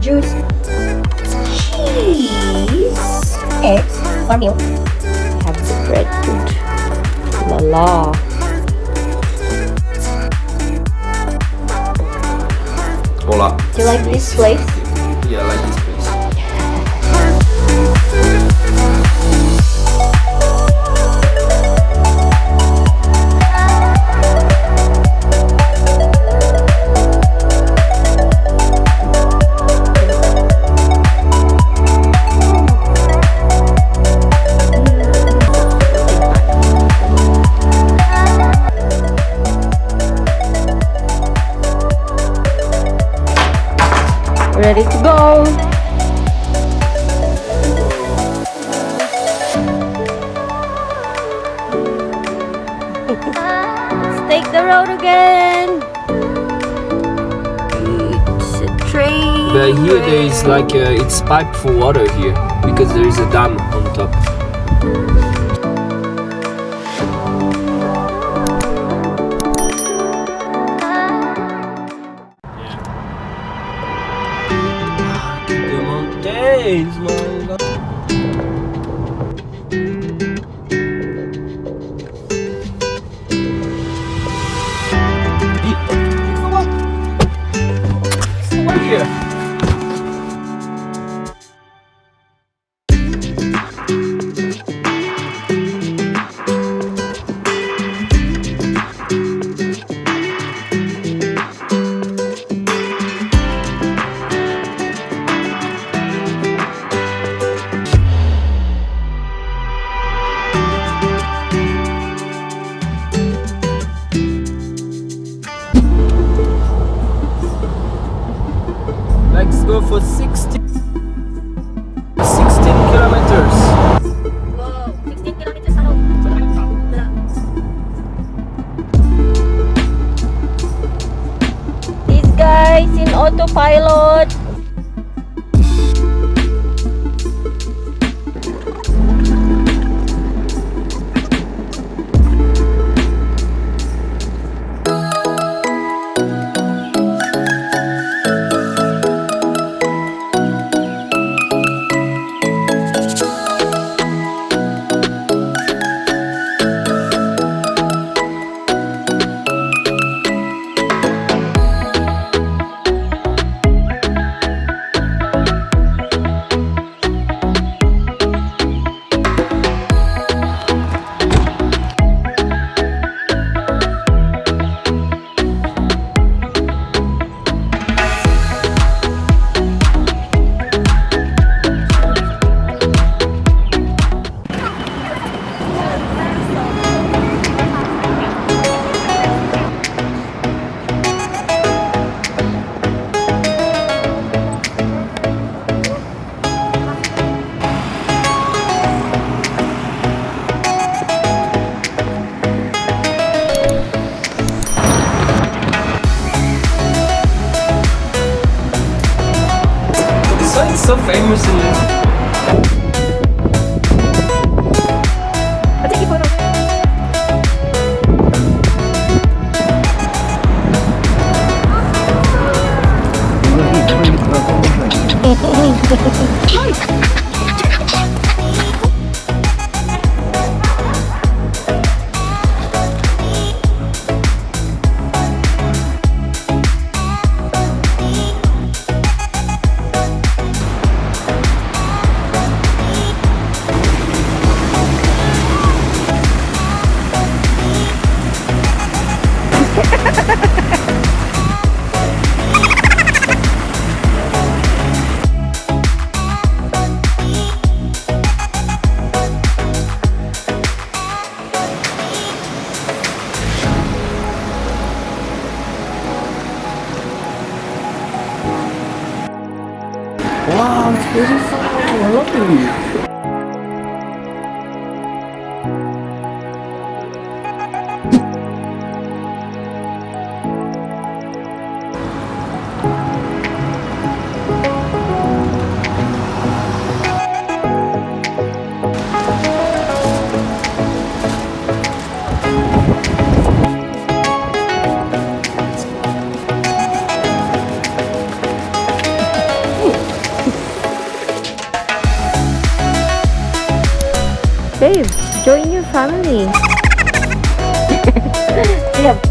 juice, cheese, eggs, or milk. Have the bread food. La la. Hola. Do you like this place? Yeah, I like this place. Ready to go. Let's take the road again. It's a train. But here there is like it's pipe for water here because there is a dam on top. The mountains, my God. Here. Let's go for 16 kilometers. Wow, 16 kilometers ano? These guys in autopilot. It's so famous in I'll take your photo. Wow, it's beautiful. I love it. Babe, join your family. Yep.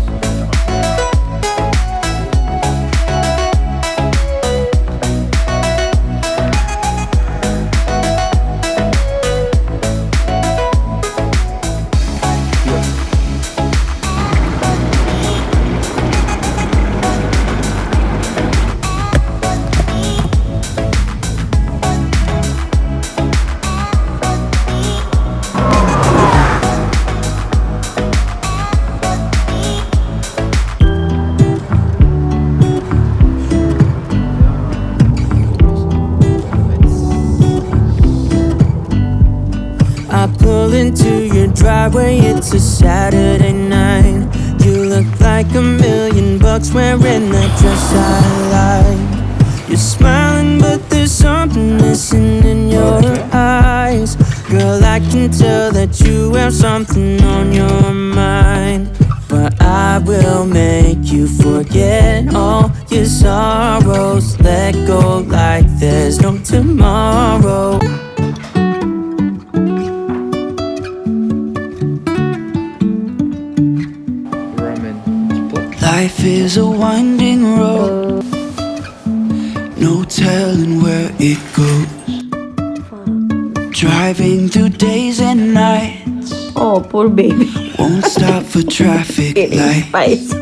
I pull into your driveway, it's a Saturday night. You look like $1,000,000 wearing that dress I like. You're smiling but there's something missing in your eyes. Girl, I can tell that you have something on your mind. But I will make you forget all your sorrows. Let go like there's no tomorrow. Life is a winding road, no telling where it goes. Driving through days and nights, Oh, poor baby. won't stop for traffic It is lights. spicy.